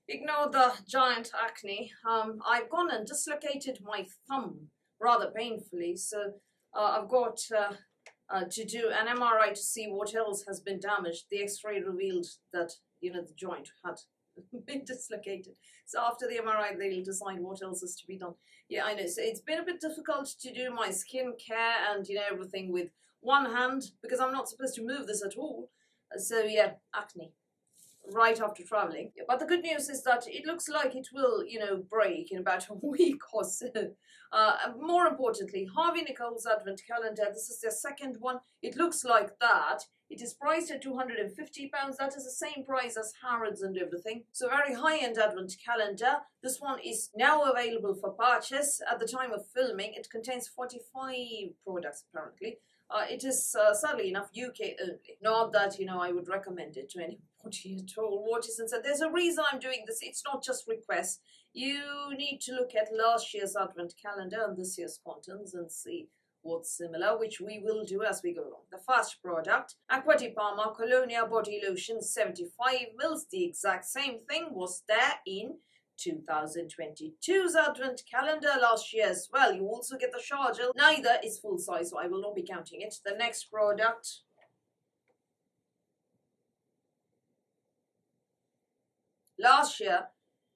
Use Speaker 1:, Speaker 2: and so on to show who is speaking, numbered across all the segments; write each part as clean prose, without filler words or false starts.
Speaker 1: Ignore the giant acne. I've gone and dislocated my thumb rather painfully, so I've got to do an MRI to see what else has been damaged. The X-ray revealed that the joint had been dislocated. So after the MRI, they'll decide what else is to be done. Yeah, I know. So it's been a bit difficult to do my skin care and everything with one hand because I'm not supposed to move this at all. So yeah, acne right after traveling. But the good news is that it looks like it will, break in about a week or so. More importantly, Harvey Nichols Advent Calendar, this is their second one. It looks like that. It is priced at £250. That is the same price as Harrods and everything. So very high-end Advent Calendar. This one is now available for purchase. At the time of filming, it contains 45 products apparently. It is, sadly enough, UK only. Not that, I would recommend it to anybody at all. What is inside? There's a reason I'm doing this. It's not just requests. You need to look at last year's Advent Calendar and this year's contents and see what's similar, which we will do as we go along. The first product, Aqua di Parma Colonia Body Lotion 75 mils. The exact same thing was there in 2022's Advent Calendar last year as well. You also get the Sharjah. Neither is full size, so I will not be counting it. The next product, last year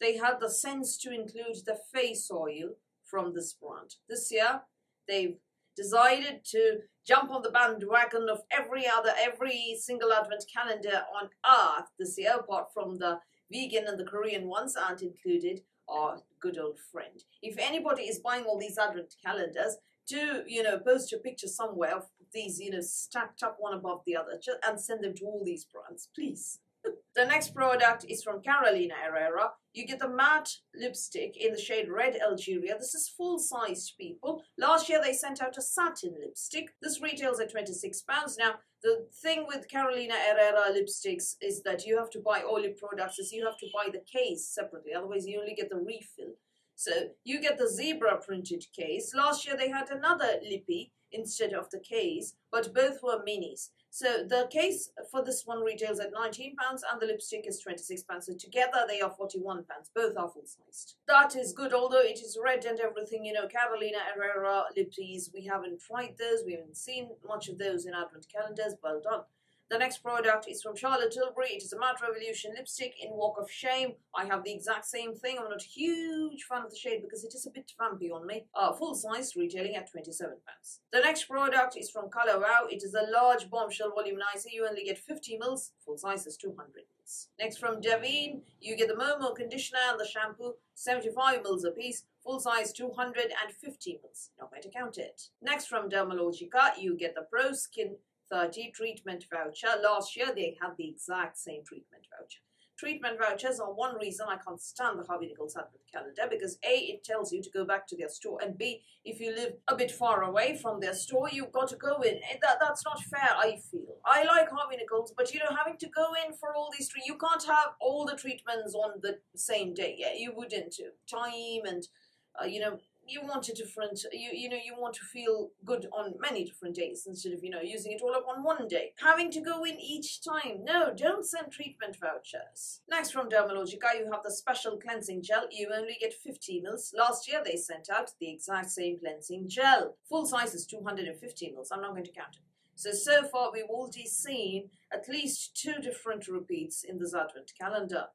Speaker 1: they had the sense to include the face oil from this brand. This year they've decided to jump on the bandwagon of every single Advent Calendar on earth this year, apart from the vegan and the Korean ones aren't included, our good old friend. If anybody is buying all these Advent calendars, do, post your picture somewhere of these, stacked up one above the other and send them to all these brands, please. The next product is from Carolina Herrera. You get the matte lipstick in the shade Red Algeria. This is full-sized, people. Last year they sent out a satin lipstick. This retails at £26. Now, the thing with Carolina Herrera lipsticks is that you have to buy all your products, is you have to buy the case separately. Otherwise, you only get the refill. So you get the zebra printed case. Last year they had another lippy instead of the case, but both were minis. So the case for this one retails at £19 and the lipstick is £26. So together they are £41. Both are full-sized. That is good, although it is red and everything. Carolina Herrera lippies, we haven't tried those. We haven't seen much of those in Advent calendars. Well done. The next product is from Charlotte Tilbury. It is a Matte Revolution lipstick in Walk of Shame. I have the exact same thing. I'm not a huge fan of the shade because it is a bit vampy on me. Full-size, retailing at £27. The next product is from Color Wow. It is a large bombshell voluminizer. You only get 50 mils. Full size is 200 mils. Next from Davine, you get the Momo conditioner and the shampoo, 75 mils a piece. Full size 250 mils. Not going to count it. Next from Dermalogica, you get the Pro Skin 30 treatment voucher. Last year they had the exact same treatment voucher. Treatment vouchers are one reason I can't stand the Harvey Nichols Advent Calendar, because A, it tells you to go back to their store, and B, if you live a bit far away from their store, you've got to go in. That's not fair, I feel. I like Harvey Nichols, but having to go in for all these you can't have all the treatments on the same day. Yeah, you wouldn't. Time and you want a different, you want to feel good on many different days instead of, using it all up on one day. Having to go in each time. No, don't send treatment vouchers. Next from Dermalogica, you have the special cleansing gel. You only get 50 mils. Last year they sent out the exact same cleansing gel. Full size is 250 mils. I'm not going to count it. So far we've already seen at least 2 different repeats in this Advent calendar.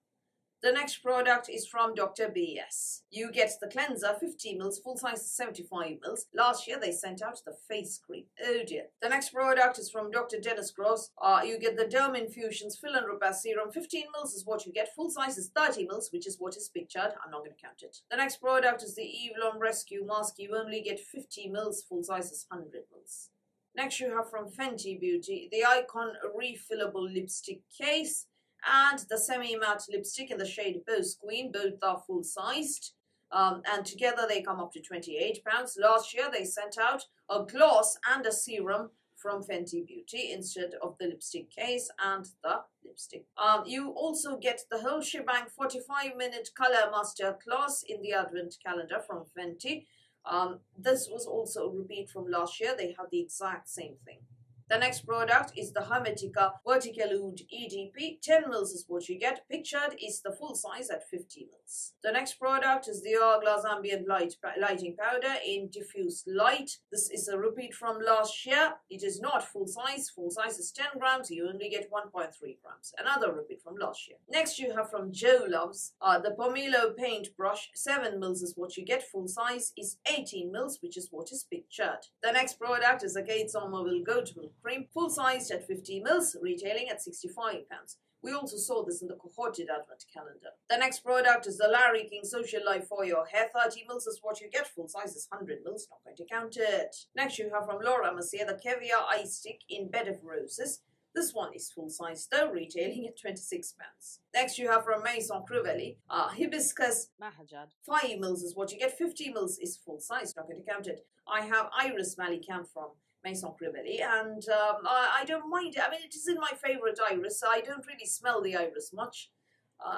Speaker 1: The next product is from Dr. BS. You get the cleanser, 50 mils, full size 75 mils. Last year they sent out the face cream. Oh dear. The next product is from Dr. Dennis Gross. You get the Derm Infusions Fill and Repair Serum. 15 mils is what you get. Full size is 30 mils, which is what is pictured. I'm not going to count it. The next product is the Eve Lom Rescue Mask. You only get 50 mils. Full size is 100 mils. Next you have from Fenty Beauty the Icon Refillable Lipstick Case and the semi-matte lipstick in the shade Boss Queen. Both are full-sized, and together they come up to £28. Last year they sent out a gloss and a serum from Fenty Beauty instead of the lipstick case and the lipstick. You also get the whole shebang 45-minute color master class in the Advent calendar from Fenty. This was also a repeat from last year. They had the exact same thing. The next product is the Hermetica Vertical Oud EDP. 10 mils is what you get. Pictured is the full size at 50 mils. The next product is the Hourglass Ambient Lighting Powder in Diffuse Light. This is a repeat from last year. It is not full size. Full size is 10 grams. You only get 1.3 grams. Another repeat from last year. Next you have from Joe Loves the Pomelo Paint Brush. 7 mils is what you get. Full size is 18 mils, which is what is pictured. The next product is the Kate Somerville Goat Milk Cream, full sized at 50 mils, retailing at £65. We also saw this in the cohorted advent calendar. The next product is the Larry King Social Life for your hair. 30 mils is what you get. Full size is 100 mils. Not going to count it. Next you have from Laura Mercier the Caviar Ice Stick in Bed of Roses. This one is full size though, retailing at £26. Next you have from Maison Crivelli Hibiscus Mahajad. 5 mils is what you get. 50 mils is full size. Not going to count it. I have Iris Malicam from Maison Crivelli, and I don't mind it. I mean, it isn't my favorite iris. I don't really smell the iris much,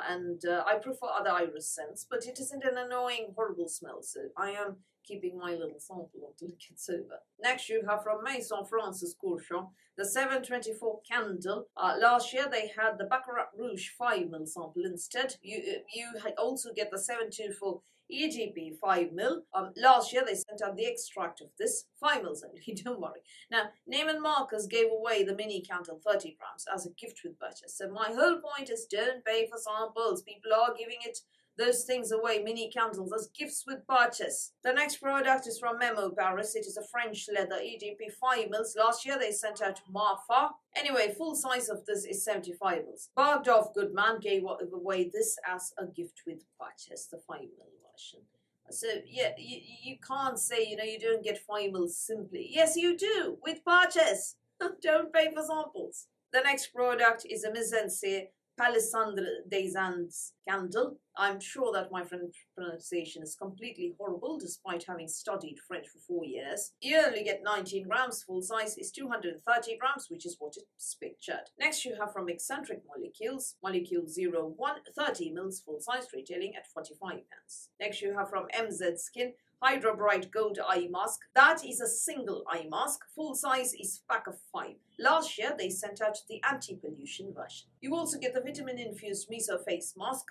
Speaker 1: and I prefer other iris scents, but it isn't an annoying, horrible smell, so I am keeping my little sample until it gets over. Next you have from Maison Francis Courchon the 724 candle. Last year they had the Baccarat Rouge 5 ml sample instead. You also get the 724 EGP 5 ml. Last year they sent out the extract of this 5 mils only, don't worry. Now, Neiman Marcus gave away the mini candle 30 grams as a gift with purchase. So my whole point is don't pay for samples. People are giving those things away, mini candles, as gifts with purchase. The next product is from Memo Paris. It is a French leather EGP 5 mils. Last year they sent out Marfa. Anyway, full size of this is 75 mils. Bergdorf Goodman gave away this as a gift with purchase, the 5 mil version. So, yeah, you can't say, you don't get 5 mils simply. Yes, you do, with purchase. Don't pay for samples. The next product is a Mise Palissandre des Andes candle. I'm sure that my French pronunciation is completely horrible despite having studied French for 4 years. You only get 19 grams. Full size is 230 grams, which is what is pictured. Next you have from Eccentric Molecules, Molecule 01, 30 mils, full size, retailing at £45. Next you have from MZ Skin, Hydra Bright Gold Eye Mask. That is a single eye mask. Full size is pack of 5. Last year they sent out the anti-pollution version. You also get the vitamin-infused Meso face mask.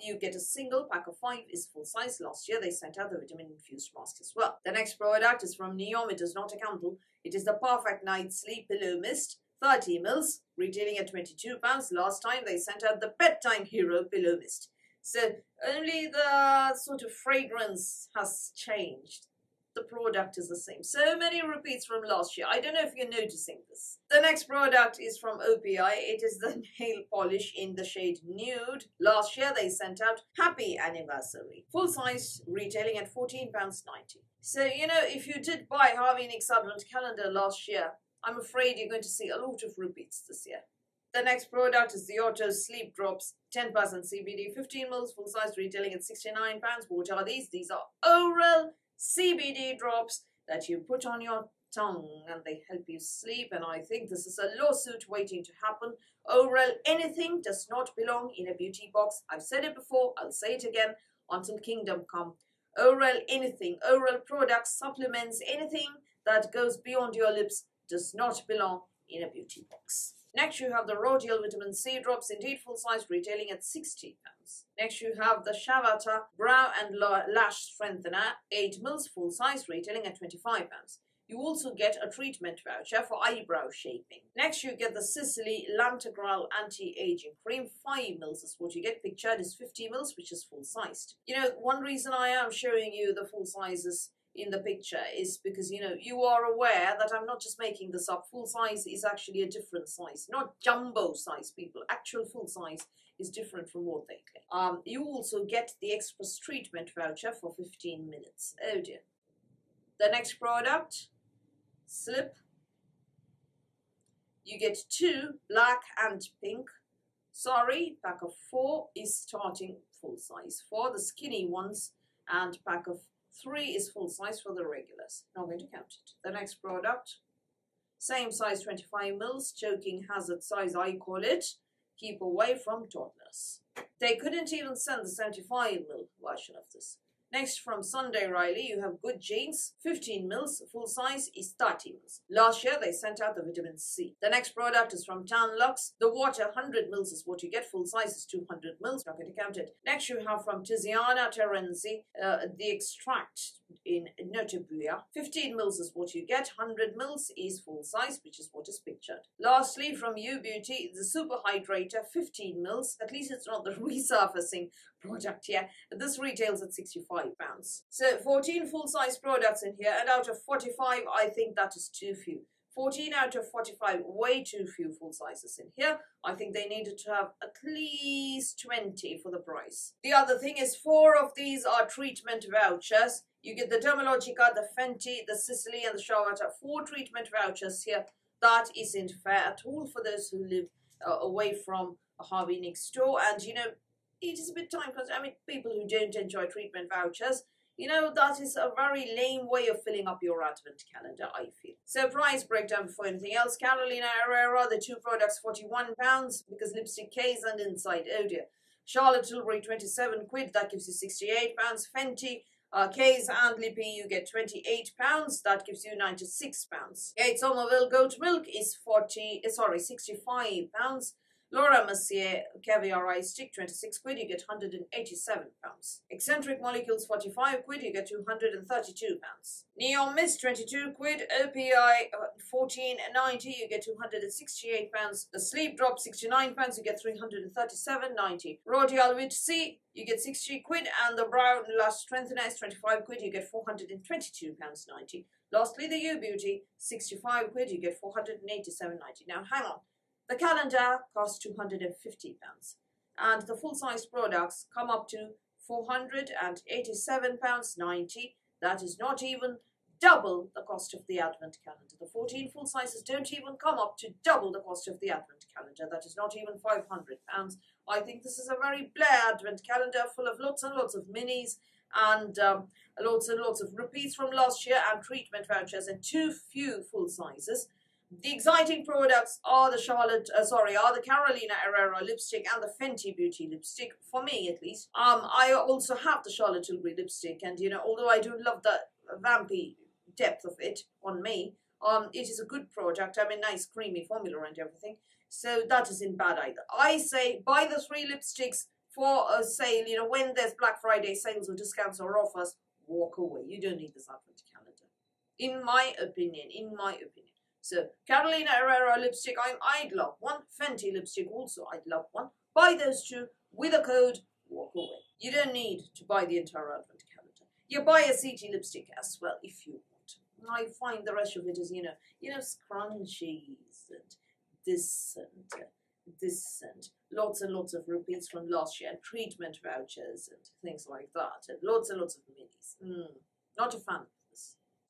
Speaker 1: You get a single pack of 5 is full size. Last year they sent out the vitamin-infused mask as well. The next product is from Neom. It is not a candle. It is the Perfect Night Sleep Pillow Mist. 30 mils, retailing at £22. Last time they sent out the Bedtime Hero Pillow Mist. So only the sort of fragrance has changed. The product is the same. So many repeats from last year. I don't know if you're noticing this. The next product is from OPI. It is the nail polish in the shade Nude. Last year they sent out Happy Anniversary. Full size, retailing at £14.90. So, if you did buy Harvey Nichols Advent Calendar last year, I'm afraid you're going to see a lot of repeats this year. The next product is the Otto Sleep Drops 10% CBD 15 mils, full size, retailing at £69. What are these? These are oral CBD drops that you put on your tongue and they help you sleep, and I think this is a lawsuit waiting to happen. Oral anything does not belong in a beauty box. I've said it before, I'll say it again until kingdom come. Oral anything, oral products, supplements, anything that goes beyond your lips does not belong in a beauty box. Next you have the Rodial Vitamin C Drops, indeed full size, retailing at £60. Next you have the Shavata Brow and Lash Strengthener, 8 mils, full size, retailing at £25. You also get a treatment voucher for eyebrow shaping. Next you get the Sicily Lantegral Anti-Aging Cream, 5 mils is what you get. Pictured is 50 mils, which is full sized. One reason I am showing you the full sizes in the picture is because, you are aware that I'm not just making this up. Full size is actually a different size, not jumbo size, people. Actual full size is different from what they claim. You also get the Express treatment voucher for 15 minutes. Oh dear. The next product, Slip. You get 2, black and pink. Sorry, pack of 4 is starting full size for the skinny ones, and pack of 3 is full size for the regulars. Not going to count it. The next product, same size, 25 mils, choking hazard size, I call it. Keep away from toddlers. They couldn't even send the 75 mil version of this. Next, from Sunday Riley, you have Good Jeans, 15 mils, full size is 30 mils. Last year, they sent out the vitamin C. The next product is from Tan Lux. The water, 100 mils is what you get. Full size is 200 mils. Not going to count it. Next, you have from Tiziana Terenzi, the extract in Notabuya. 15 mils is what you get. 100 mils is full size, which is what is pictured. Lastly, from U Beauty, the Super Hydrator, 15 mils. At least it's not the resurfacing product here. This retails at £65. So 14 full-size products in here, and out of 45, I think that is too few. 14 out of 45, way too few full sizes in here. I think they needed to have at least 20 for the price. The other thing is 4 of these are treatment vouchers. You get the Dermalogica, the Fenty, the Sicily, and the Charlotte. 4 treatment vouchers here. That isn't fair at all for those who live away from a Harvey Nichols store. And, you know, it is a bit time consuming. I mean, people who don't enjoy treatment vouchers, you know, that is a very lame way of filling up your advent calendar, I feel. So price breakdown before anything else. Carolina Herrera, the 2 products, £41, because lipstick case and inside, oh dear. Charlotte Tilbury, 27 quid, that gives you £68. Fenty, case and lippy, you get £28, that gives you £96. Kate Somerville Goat Milk is £65. Laura Mercier Caviar Ice Stick, 26 quid, you get £187. Eccentric Molecules, 45 quid, you get £232. Neon Mist, 22 quid. OPI, 14.90, you get £268. The Sleep Drop, £69, you get £337.90. Rodial Vit C, you get 60 quid, and the Brown Lash Strengthener is 25 quid, you get £422.90. Lastly, the U Beauty, 65 quid, you get £487.90. Now, hang on. The calendar costs £250, and the full-size products come up to £487.90. That is not even double the cost of the Advent calendar. The 14 full sizes don't even come up to double the cost of the Advent calendar. That is not even £500. I think this is a very blah Advent calendar full of lots and lots of minis and lots and lots of repeats from last year and treatment vouchers and too few full sizes. The exciting products are the the Carolina Herrera lipstick and the Fenty Beauty lipstick, for me at least. I also have the Charlotte Tilbury lipstick, and you know, although I don't love the vampy depth of it on me, it is a good product. I mean, nice creamy formula and everything, so that isn't bad either. I say buy the 3 lipsticks for a sale. You know, when there's Black Friday sales or discounts or offers, walk away. You don't need this Advent calendar, in my opinion. So, Carolina Herrera lipstick, I'd love one. Fenty lipstick also, I'd love one. Buy those 2 with a code, walk away. You don't need to buy the entire Advent calendar. You buy a CT lipstick as well if you want. I find the rest of it is, you know, scrunchies and this and lots and lots of repeats from last year, and treatment vouchers and things like that, and lots of minis. Not a fan.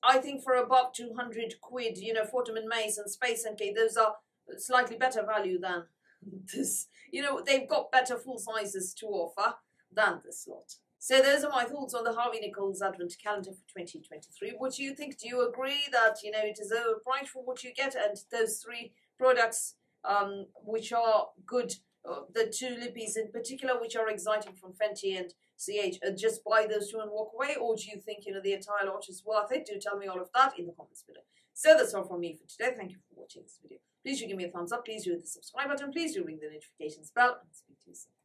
Speaker 1: I think for above 200 quid, you know, Fortnum & Mason, Space NK, those are slightly better value than this. You know, they've got better full sizes to offer than this lot. So those are my thoughts on the Harvey Nichols Advent Calendar for 2023. What do you think? Do you agree that, you know, it is overpriced for what you get, and those 3 products which are good, the 2 lippies in particular, which are exciting from Fenty and CH, just buy those 2 and walk away? Or do you think, you know, the entire lot is worth it? Do tell me all of that in the comments below. So that's all from me for today. Thank you for watching this video. Please do give me a thumbs up. Please do hit the subscribe button. Please do ring the notifications bell. And speak to you soon.